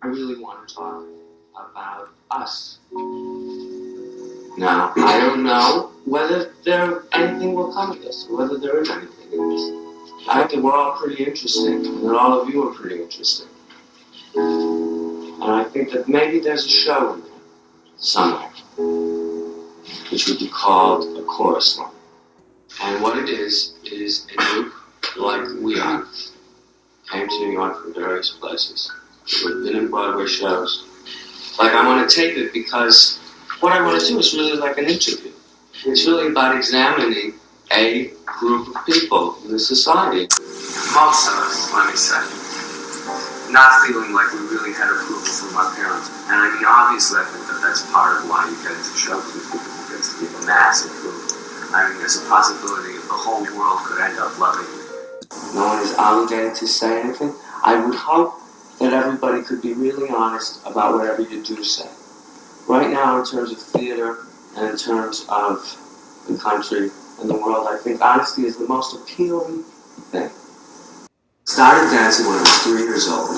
I really want to talk about us. Now, I don't know whether anything will come of this, or whether there is anything in this. I think we're all pretty interesting, and that all of you are pretty interesting. And I think that maybe there's a show in there, somewhere, which would be called a chorus line. And what it is a group like we are, came to New York from various places. We've been in Broadway shows. Like, I want to tape it because what I want to do is really like an interview. It's really about examining a group of people in the society. Most of us, let me say, not feeling like we really had approval from our parents. And I mean, obviously, I think that that's part of why you get into show business, because it gets to give a mass approval. I mean, there's a possibility that the whole world could end up loving you. No one is obligated to say anything. I would hope that everybody could be really honest about whatever you do say. Right now, in terms of theater and in terms of the country and the world, I think honesty is the most appealing thing. Started dancing when I was 3 years old,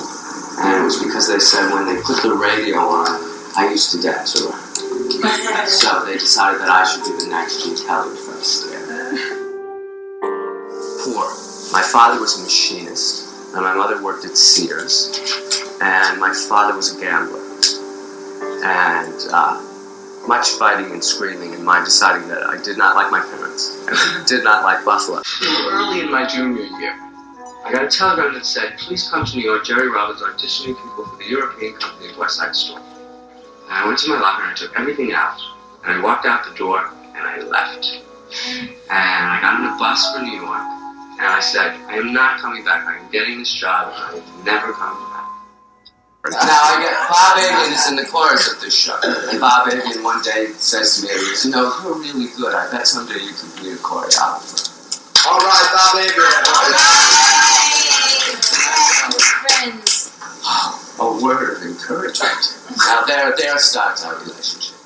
and it was because they said when they put the radio on, I used to dance around. So they decided that I should be the next Gene Kelly first. Poor. My father was a machinist, and my mother worked at Sears, and my father was a gambler. And much fighting and screaming, and my deciding that I did not like my parents, and I did not like Buffalo. Early in my junior year, I got a telegram that said, please come to New York, Jerry Robbins auditioning people for the European company of West Side Story. And I went to my locker and I took everything out, and I walked out the door, and I left. And I got on a bus for New York, and I said, I am not coming back. I am getting this job, and I am never coming back. Now I get Bob Agan is in the chorus of this show, and Bob Agan one day says to me, he goes, you're really good. I bet someday you can be a choreographer. All right, Bob Agan. Friends. A word of encouragement. Now there starts our relationship.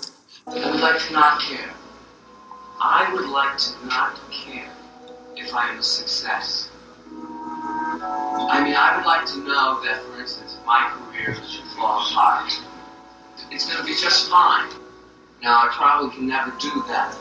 I would like to not care. I would like to not care if I am a success. I mean, I would like to know that, for instance, my career should fall apart. It's going to be just fine. Now, I probably can never do that.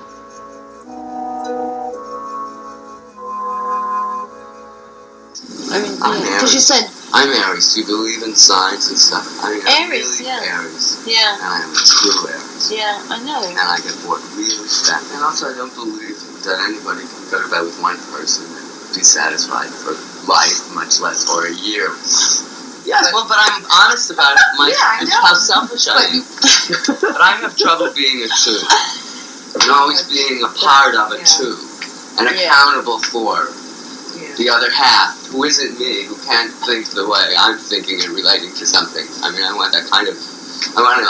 I mean, because you said... I'm Aries. Do you believe in signs and stuff? I mean, Aries, I'm really Aries. Yeah. And I'm a true Aries. Yeah, I know. And I get bored really fast. And also, I don't believe that anybody can go to bed with one person and be satisfied for life, much less for a year. Yes, well, but I'm honest about it. I know. How selfish I am. But I have trouble being a two. And always being a part of a two. And accountable for the other half, who isn't me, who can't think the way I'm thinking and relating to something. I mean, I want that kind of... I want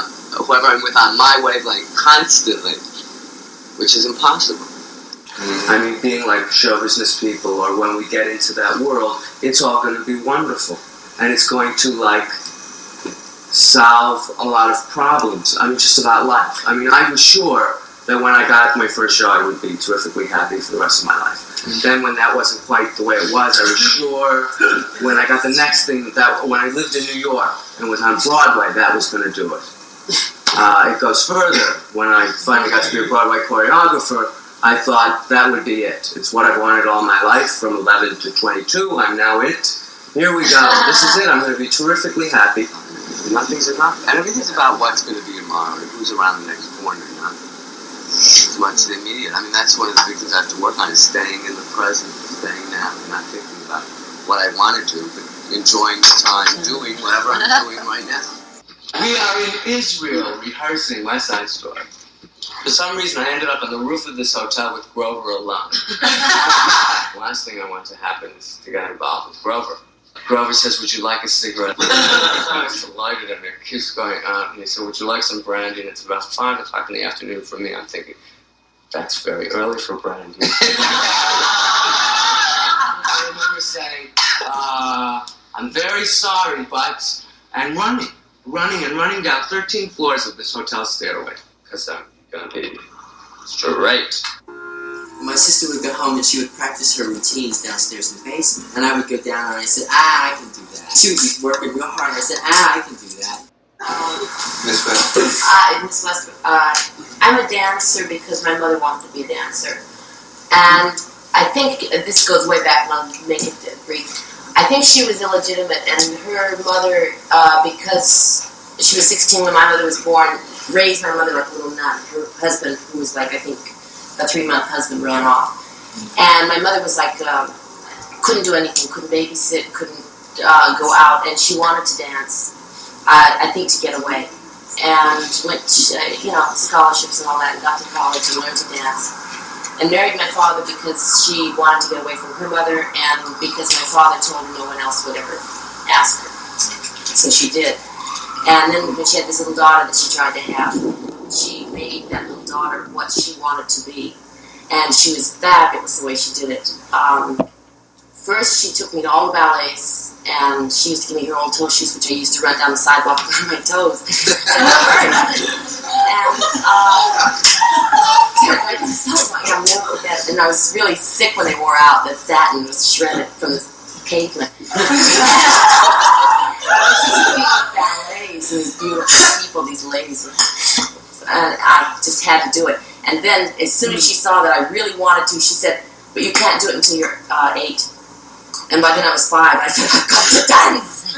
whoever I'm with on my wavelength constantly, which is impossible. I mean, being like show business people, or when we get into that world, it's all going to be wonderful. And it's going to, like, solve a lot of problems. I mean, just about life. I mean, I was sure that when I got my first show, I would be terrifically happy for the rest of my life. And then when that wasn't quite the way it was, I was sure when I got the next thing, that when I lived in New York and was on Broadway, that was going to do it. It goes further. When I finally got to be a Broadway choreographer, I thought that would be it. It's what I've wanted all my life, from 11 to 22. I'm now it. Here we go. This is it. I'm going to be terrifically happy. Nothing's enough. And everything's about what's going to be tomorrow and who's around the next corner, you know? As much the immediate. I mean, that's one of the big things I have to work on, is staying in the present, staying now, and not thinking about what I want to do, but enjoying the time doing whatever I'm doing right now. We are in Israel rehearsing West Side Story. For some reason, I ended up on the roof of this hotel with Grover alone. The last thing I want to happen is to get involved with Grover. Grover says, would you like a cigarette? I was delighted, and it keeps going on. And he said, would you like some brandy? And it's about 5 o'clock in the afternoon for me. I'm thinking, that's very early for brandy. I remember saying, I'm very sorry, but... And running down 13 floors of this hotel stairway, because I'm going to be straight. My sister would go home and she would practice her routines downstairs in the basement. And I would go down and I said, I can do that. She would be working real hard and I said, I can do that. Miss Westbrook. Miss Westbrook, I'm a dancer because my mother wanted to be a dancer. And I think this goes way back, and I'll make it brief. I think she was illegitimate, and her mother, because she was 16 when my mother was born, raised my mother like a little nut. Her husband, who was like, I think, a 3-month husband, ran off. And my mother was like, couldn't do anything, couldn't babysit, couldn't go out, and she wanted to dance, I think to get away. And went, scholarships and all that, and got to college and learned to dance. And married my father because she wanted to get away from her mother, and because my father told her no one else would ever ask her. So she did. And then when she had this little daughter that she tried to have, she made that little daughter what she wanted to be. And she was fabulous the way she did it. First, she took me to all the ballets, and she used to give me her old toe shoes, which I used to run down the sidewalk on my toes. I'll never forget. And I was really sick when they wore out. The satin was shredded from the pavement. Ballets and these beautiful people, these ladies. And I just had to do it. And then, as soon as she saw that I really wanted to, she said, "But you can't do it until you're 8." And by then I was 5. I said, "I've got to dance!"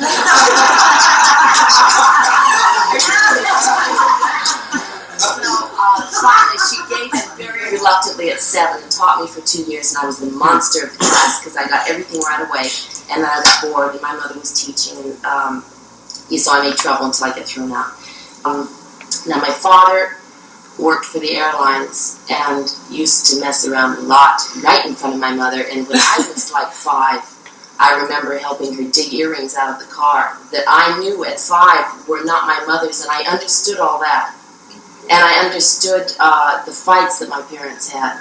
Finally, she gave it very reluctantly at 7 and taught me for 2 years, and I was the monster of the class because I got everything right away. And then I got bored, and my mother was teaching, and so I made trouble until I get thrown out. Now, my father worked for the airlines and used to mess around a lot right in front of my mother, and when I was like 5, I remember helping her dig earrings out of the car that I knew at 5 were not my mother's, and I understood all that. And I understood the fights that my parents had.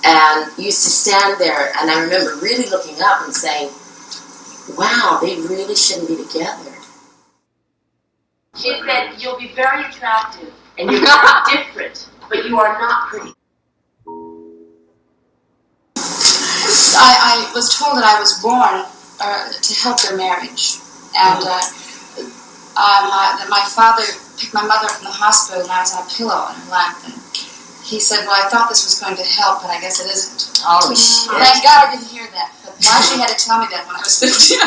And used to stand there, and I remember really looking up and saying, wow, they really shouldn't be together. She said, you'll be very attractive, and you're very different, but you are not pretty. I was told that I was born to help their marriage. And that my father picked my mother up from the hospital, and I was on a pillow in her lap, and he said, well, I thought this was going to help, but I guess it isn't. Oh, shit. Thank God I didn't hear that. But why she had to tell me that when I was 15?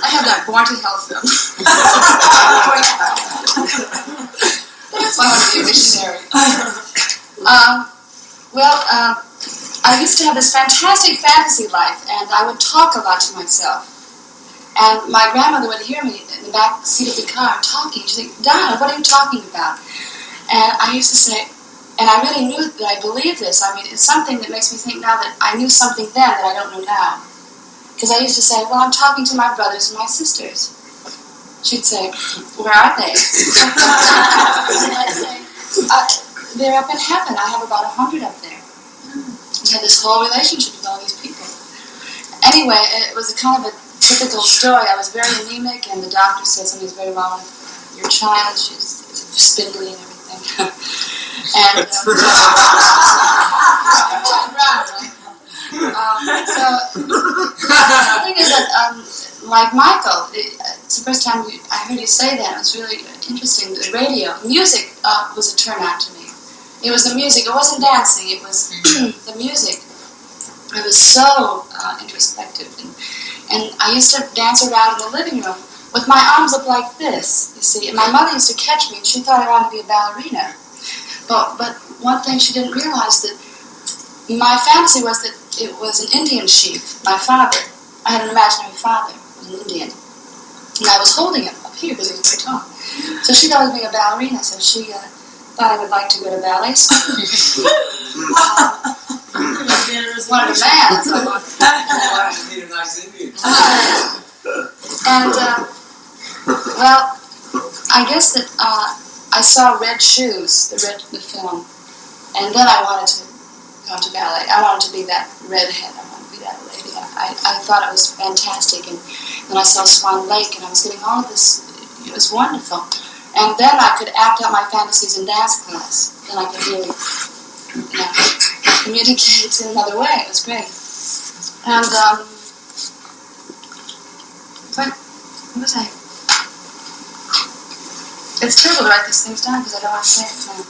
I have that Born to Health film. That's why I want to be a missionary. I used to have this fantastic fantasy life, and I would talk a lot to myself. And my grandmother would hear me in the back seat of the car talking. She'd say, Donna, what are you talking about? And I used to say, and I really knew that I believed this. I mean, it's something that makes me think now that I knew something then that I don't know now. Because I used to say, well, I'm talking to my brothers and my sisters. She'd say, where are they? And I'd say, they're up in heaven. I have about 100 up there. We had this whole relationship with all these people. Anyway, it was a kind of a typical story. I was very anemic, and the doctor said something's very wrong with your child. She's spindly and everything. And so the thing is that, like Michael, it's the first time I heard you say that. It was really interesting. The radio, music was a turn-on to me. It was the music. It wasn't dancing. It was the music. I was so introspective, and I used to dance around in the living room with my arms up like this, you see. And my mother used to catch me, and she thought I wanted to be a ballerina. But one thing she didn't realize, that my fantasy was that it was an Indian chief, my father. I had an imaginary father, was an Indian. And I was holding him up here because he was very tall. So she thought I was being a ballerina, so she thought I would like to go to ballet school. Wanted a man, so I wanted to be a nice Indian. And, well, I guess that I saw Red Shoes, the film, and then I wanted to go to ballet. I wanted to be that redhead. I wanted to be that lady. I thought it was fantastic. And then I saw Swan Lake, and I was getting all of this It was wonderful. And then I could act out my fantasies in dance class. Then I could really, communicate in another way. It was great. And, what was I? It's terrible to write these things down because I don't want to say it now.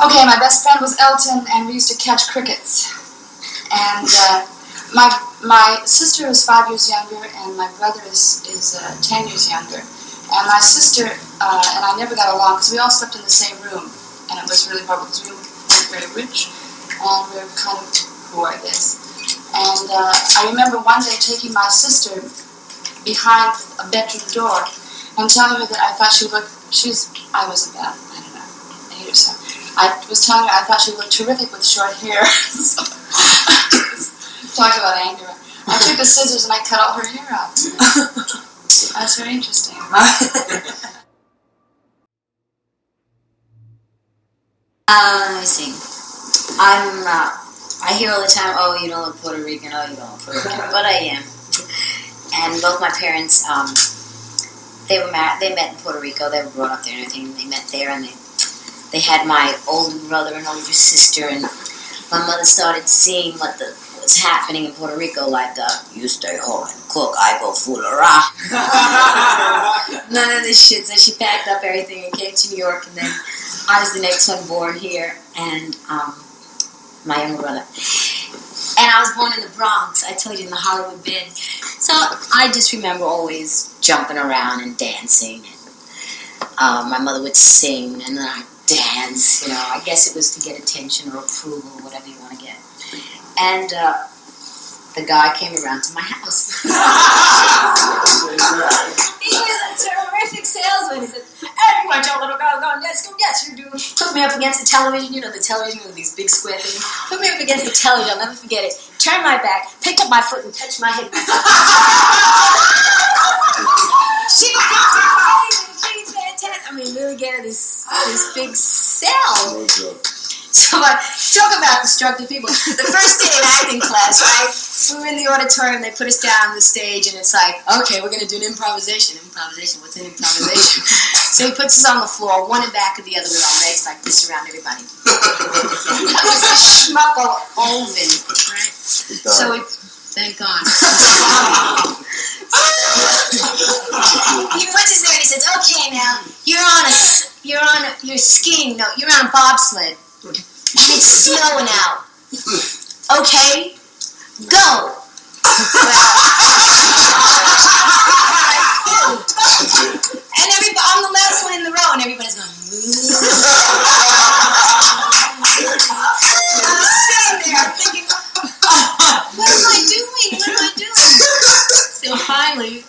Okay, my best friend was Elton, and we used to catch crickets. And my sister is 5 years younger, and my brother is 10 years younger. And my sister and I never got along because we all slept in the same room, and it was really horrible because we weren't very rich, and we were kind of poor, I guess. And I remember one day taking my sister behind a bedroom door and telling her that I thought she would look. I wasn't bad. I don't know. I hate her so. I was telling her I thought she would look terrific with short hair. Talk about anger. I took the scissors and I cut all her hair out. That's very interesting. Let me see. I hear all the time, oh, you don't look Puerto Rican, oh, you don't look Puerto Rican, but I am. And both my parents, they met in Puerto Rico, they were brought up there and everything, and they met there, and they had my older brother and older sister, and my mother started seeing what was happening in Puerto Rico, like, you stay home and cook, I go fool-a-rah. None of this shit, so she packed up everything and came to New York, and then I was the next one born here, and my younger brother. And I was born in the Bronx, I told you, in the Hollywood bed. So I just remember always jumping around and dancing. And, my mother would sing, and then I'd dance, I guess it was to get attention or approval, whatever you want to get. And the guy came around to my house. He was a terrific salesman. He said, hey, you want your little girl going, yes, you do. Put me up against the television, the television with these big square things. Put me up against the television, I'll never forget it. Turned my back, picked up my foot and touched my head. She's fantastic. I mean, really get her this big sell. So talk about destructive people. The first day in acting class, right? We were in the auditorium, they put us down on the stage, and it's like, okay, we're going to do an improvisation. Improvisation, what's an improvisation? So he puts us on the floor, one in back of the other with our legs like this around everybody. That was a schmuckle oven, right? So thank God. He puts us there and he says, okay, now, you're skiing, no, you're on a bobsled. It's snowing out. Okay, go. And I'm the last one in the row, and everybody's going. I'm sitting there thinking, what am I doing? So finally,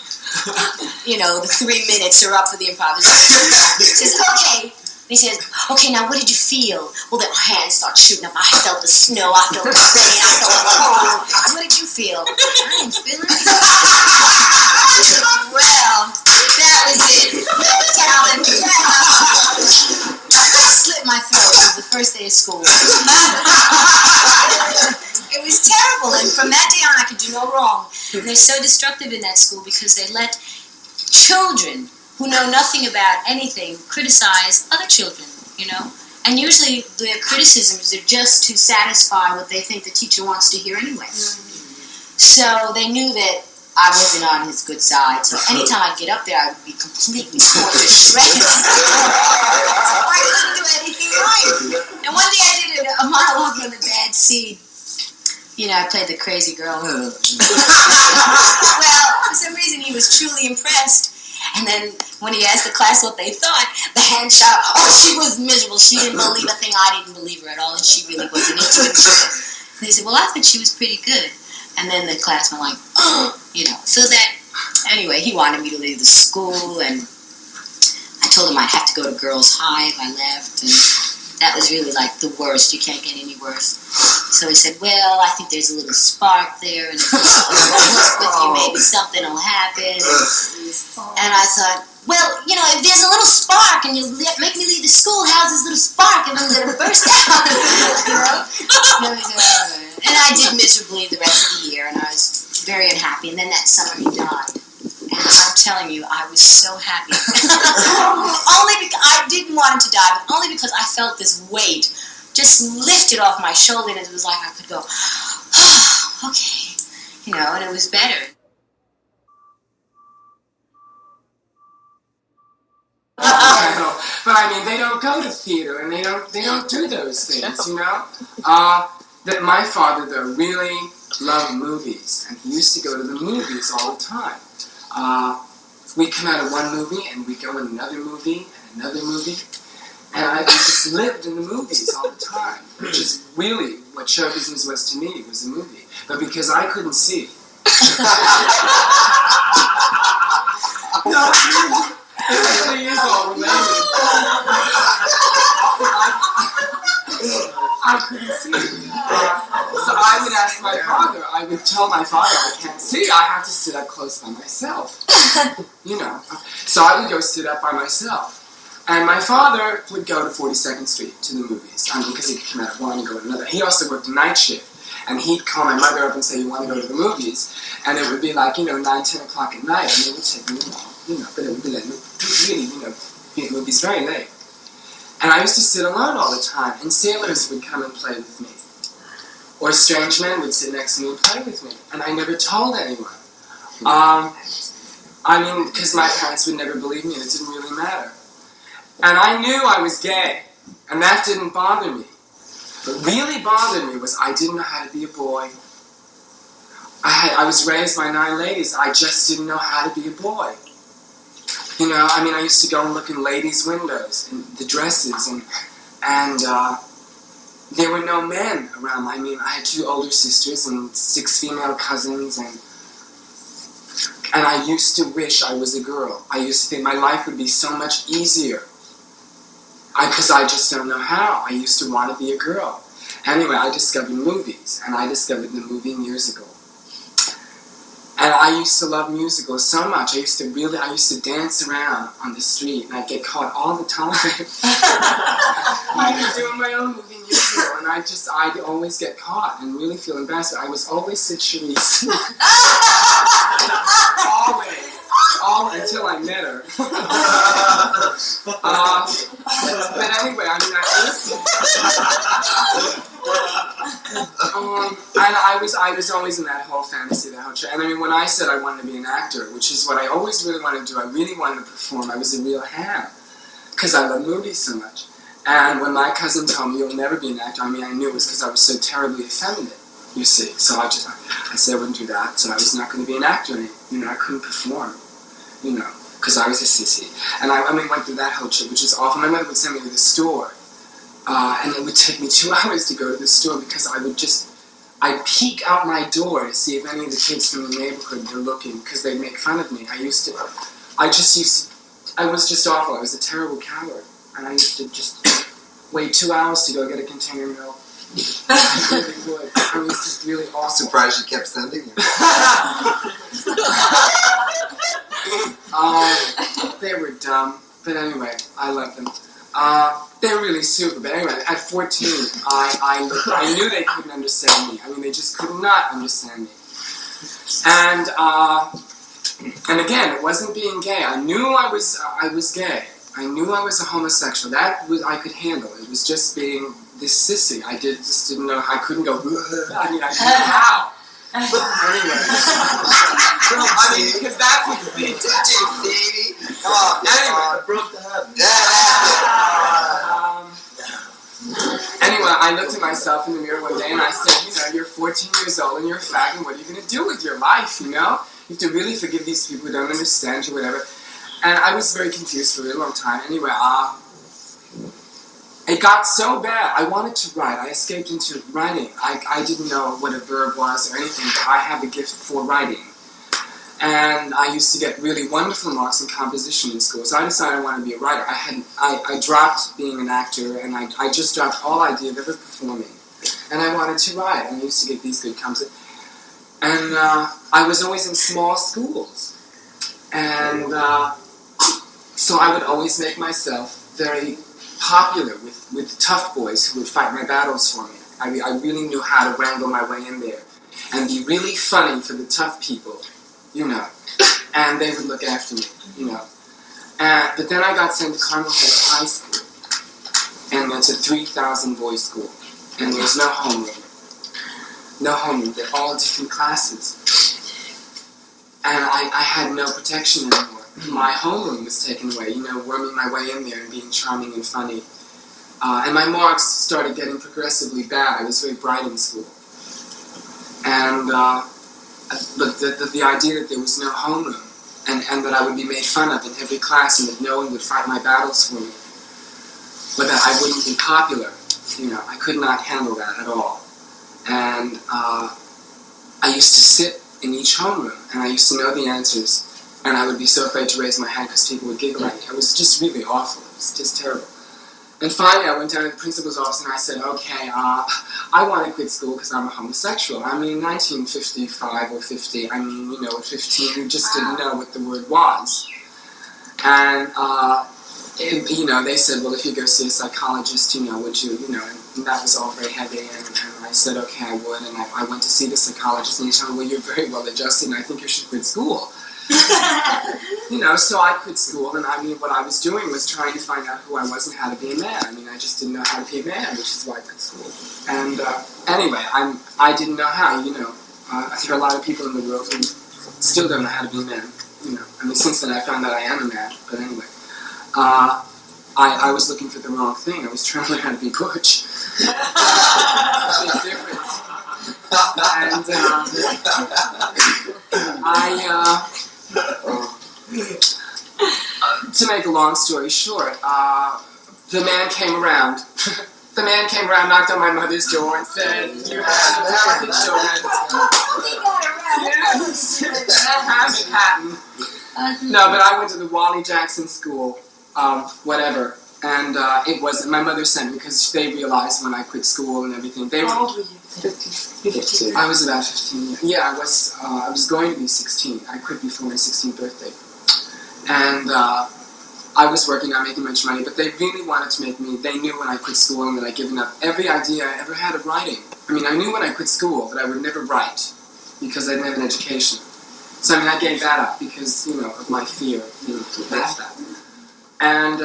the 3 minutes are up for the improvisation. He says, okay. He says, okay, now what did you feel? Well, the hands start shooting up. I felt the snow. I felt the rain. I felt the cold. What did you feel? I didn't feel anything. Well, that was it. That was how it I slit my throat. It was the first day of school. It was terrible. And from that day on, I could do no wrong. And they're so destructive in that school because they let children who know nothing about anything criticize other children, And usually their criticisms are just to satisfy what they think the teacher wants to hear anyway. Mm-hmm. So they knew that I wasn't on his good side. So anytime I'd get up there, I would be completely torn to shreds. I couldn't do anything right. And one day I did a monologue on the bad seed. I played the crazy girl. Well, for some reason he was truly impressed. And then when he asked the class what they thought, the hand shot, oh, she was miserable. She didn't believe a thing. I didn't believe her at all, and she really wasn't into it. And they said, well, I thought she was pretty good. And then the class went like, oh, So that, anyway, he wanted me to leave the school, and I told him I'd have to go to Girls High if I left, and that was really like the worst. You can't get any worse. So he said, well, I think there's a little spark there, and if you work with you, maybe something will happen. And I thought, well, if there's a little spark and you make me leave the school, how's this little spark if I'm going to burst out? And I did miserably the rest of the year, and I was very unhappy. And then that summer he died. And I'm telling you, I was so happy. Only because I didn't want him to die, but only because I felt this weight just lifted off my shoulder, and it was like I could go, oh, okay, and it was better. But I mean, they don't go to theater, and they don't do those things, That my father, though, really loved movies, and he used to go to the movies all the time. We'd come out of one movie, and we'd go in another movie, and another movie, and I just lived in the movies all the time, which is really what show business was to me, was a movie. But because I couldn't see. No, it really is all related. I couldn't see. So I would ask my father, I would tell my father, I can't see, I have to sit up close by myself. So I would go sit up by myself. And my father would go to 42nd Street to the movies. Because he could come out at one and go to another. He also worked a night shift. And he'd call my mother up and say, you want to go to the movies? And it would be like, 9, 10 o'clock at night. And it would take me long, but it would be like, really, the movies very late. And I used to sit alone all the time, and sailors would come and play with me. Or strange men would sit next to me and play with me. And I never told anyone. Because my parents would never believe me, and it didn't really matter. And I knew I was gay, and that didn't bother me. What really bothered me was I didn't know how to be a boy. I was raised by 9 ladies. I just didn't know how to be a boy. I used to go and look in ladies' windows, in the dresses, and there were no men around. I had 2 older sisters and 6 female cousins, and I used to wish I was a girl. I used to think my life would be so much easier. Because I just don't know how. I used to want to be a girl. Anyway, I discovered movies, and I discovered the movie musical. And I used to love musicals so much. I used to dance around on the street, and I'd get caught all the time. I was doing my own movie musical, and I'd always get caught and really feel embarrassed. I was always Charisse. Always, until I met her. But anyway, and I was always in that whole fantasy, that whole show. And when I said I wanted to be an actor, which is what I always really wanted to do, I really wanted to perform. I was a real ham, because I love movies so much. And when my cousin told me, you'll never be an actor, I knew it was because I was so terribly effeminate, you see. So I said I wouldn't do that, so I was not going to be an actor. And, I couldn't perform, because I was a sissy. And I went through that whole trip, which is awful. My mother would send me to the store, and it would take me 2 hours to go to the store, because I'd peek out my door to see if any of the kids from the neighborhood were looking, because they'd make fun of me. I was just awful. I was a terrible coward. And I used to just wait 2 hours to go get a container of milk. I really would. It was just really awesome. Surprised you kept sending you. They were dumb. But anyway, I loved them. They were really super. But anyway, at 14, I knew they couldn't understand me. They just could not understand me. And again, it wasn't being gay. I knew I was gay. I knew I was a homosexual. That I could handle. It was just being this sissy. I just didn't know. I couldn't go. I didn't know how. But anyway, because that's what the thing baby. Anyway, broke the head. Anyway, I looked at myself in the mirror one day and I said, you're 14 years old and you're a fag, and what are you going to do with your life? You have to really forgive these people who don't understand you, whatever. And I was very confused for a really long time. Anyway, it got so bad. I wanted to write. I escaped into writing. I didn't know what a verb was or anything, but I had the gift for writing. And I used to get really wonderful marks in composition in school. So I decided I wanted to be a writer. I dropped being an actor, and I just dropped all idea of ever performing. And I wanted to write, and I used to get these good comps. And I was always in small schools. And so I would always make myself very popular with tough boys who would fight my battles for me. I really knew how to wrangle my way in there and be really funny for the tough people, and they would look after me, you know. But then I got sent to Carmel Heights High School, and it's a 3,000 boys school, and there's no homeroom. No homeroom. They're all different classes, and I had no protection anymore. My homeroom was taken away, you know, worming my way in there and being charming and funny. And my marks started getting progressively bad. I was very bright in school. And, but the idea that there was no homeroom, and that I would be made fun of in every class, and that no one would fight my battles for me, but that I wouldn't be popular, you know, I could not handle that at all. And I used to sit in each homeroom, and I used to know the answers, and I would be so afraid to raise my hand because people would giggle at me. It was just really awful. It was just terrible. And finally, I went down to the principal's office and I said, okay, I want to quit school because I'm a homosexual. I mean, 1955 or 50, I mean, you know, at 15, you just didn't know what the word was. And, you know, they said, well, if you go see a psychologist, you know, would you, you know, and that was all very heavy. And I said, okay, I would. And I went to see the psychologist, and he told me, well, you're very well adjusted, and I think you should quit school. You know, so I quit school, and I mean, what I was doing was trying to find out who I was and how to be a man. I mean, I just didn't know how to be a man, which is why I quit school. And anyway, I didn't know how, you know. There are a lot of people in the world who still don't know how to be a man, you know. I mean, since then I found out I am a man, but anyway. I was looking for the wrong thing. I was trying to learn how to be butch. Big difference. And to make a long story short, the man came around. The man came around, knocked on my mother's door, and said, "You have talented children." Yes, Manhattan. No, but I went to the Wally Jackson School, whatever. And it wasn't. My mother sent me because they realized when I quit school and everything. How old were you? 15. I was about 15. Yeah, I was going to be 16. I quit before my 16th birthday. And I was working, not making much money, but they really wanted to make me. They knew when I quit school and that I'd given up every idea I ever had of writing. I mean, I knew when I quit school that I would never write because I didn't have an education. So I mean, I gave that up because, you know, of my fear, you know, to laugh at. And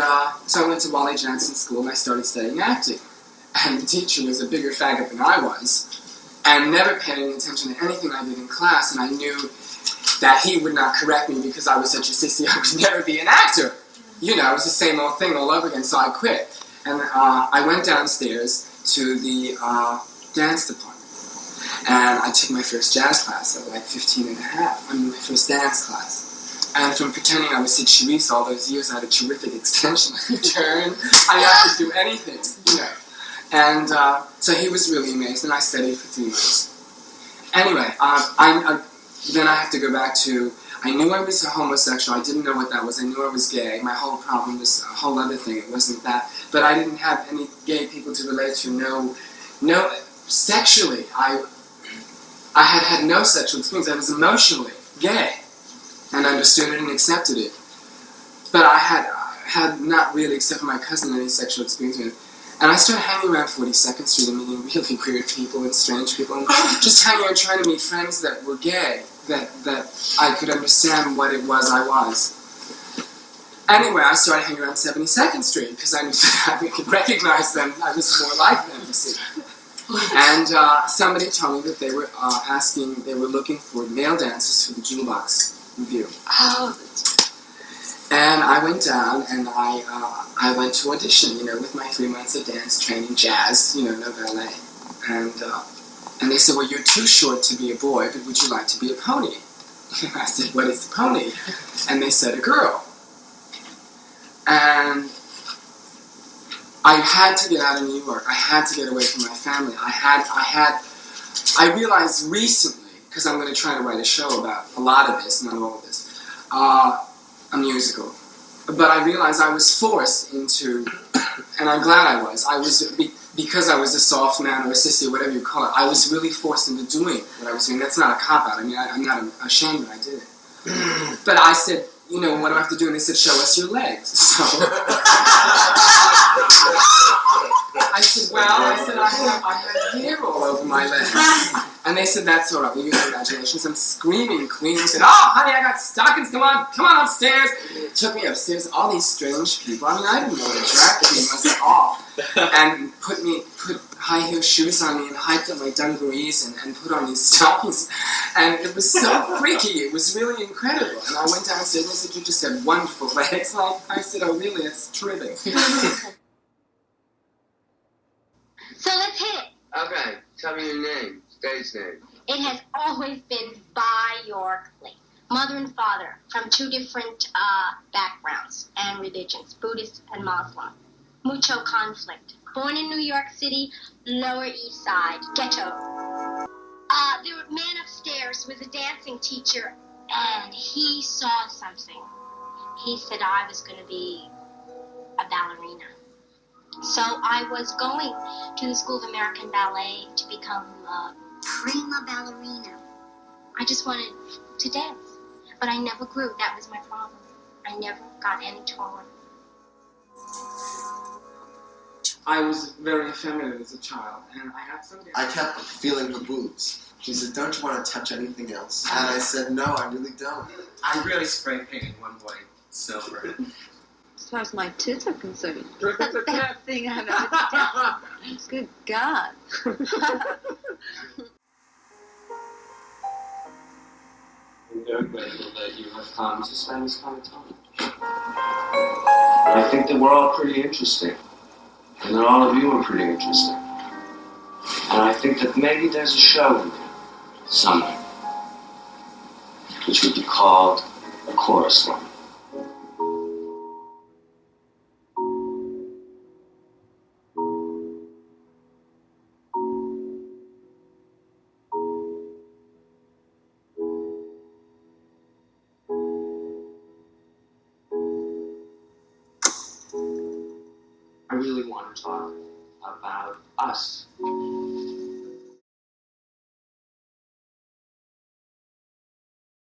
so I went to Wally Jackson School and I started studying acting. And the teacher was a bigger faggot than I was, and never paid any attention to anything I did in class, and I knew that he would not correct me because I was such a sissy, I would never be an actor. You know, it was the same old thing all over again, so I quit. And I went downstairs to the dance department, and I took my first jazz class at like 15 and a half. I mean, my first dance class. And from pretending I was Sid Charisse all those years, I had a terrific extension. I could turn, I had to do anything, you know. And so he was really amazed, and I studied for 3 months. Anyway, then I have to go back to, I knew I was a homosexual, I didn't know what that was, I knew I was gay. My whole problem was a whole other thing, it wasn't that. But I didn't have any gay people to relate to, no, sexually. I had no sexual experience, I was emotionally gay, and understood it and accepted it. But I had not really, except for my cousin, any sexual experience with it. And I started hanging around 42nd Street and meeting really weird people and strange people, and just hanging around trying to meet friends that were gay, that I could understand what it was I was. Anyway, I started hanging around 72nd Street because I knew that I could recognize them. I was more like them, you see. And somebody told me that they were they were looking for male dancers for the Jukebox Review. Oh, and I went down and I went to audition, you know, with my 3 months of dance training, jazz, you know, no ballet. And they said, well, you're too short to be a boy, but would you like to be a pony? And I said, what is a pony? And they said, a girl. And I had to get out of New York. I had to get away from my family. I realized recently, because I'm going to try to write a show about a lot of this, not all of this, a musical. But I realized I was forced into, and I'm glad I was, because I was a soft man or a sissy, whatever you call it, I was really forced into doing what I was doing. That's not a cop-out. I mean, I'm not ashamed that I did it. But I said, you know, what do I have to do? And they said, show us your legs. So I said, I have hair all over my legs. And they said, that's all right, well, you have imagination. I'm screaming. Queen said, oh, honey, I got stockings, come on upstairs. Took me upstairs, all these strange people. I mean, I didn't know what a drag queen was at all. And put high heel shoes on me and hiked up my dungarees and put on these stockings. And it was so freaky, it was really incredible. And I went downstairs and they said, you just have wonderful legs. I said, oh, really, it's terrific. So let's hit it. Okay, tell me your name, stage name. It has always been Baayork. Mother and father from two different backgrounds and religions, Buddhist and Muslim. Mucho conflict. Born in New York City, Lower East Side, ghetto. The man upstairs was a dancing teacher, and he saw something. He said I was going to be a ballerina. So I was going to the School of American Ballet to become a prima ballerina. I just wanted to dance, but I never grew. That was my problem. I never got any taller. I was very effeminate as a child, and I had some... I kept feeling her boobs. She said, don't you want to touch anything else? And I said, no, I really don't. I really spray painted one boy silver. As far as my tits are concerned, that's the best thing I've ever done. Good God. I'm very grateful that you have come to spend this kind of time. I think that we're all pretty interesting. And that all of you are pretty interesting. And I think that maybe there's a show in there, somewhere, which would be called a chorus line. I really want to talk about us.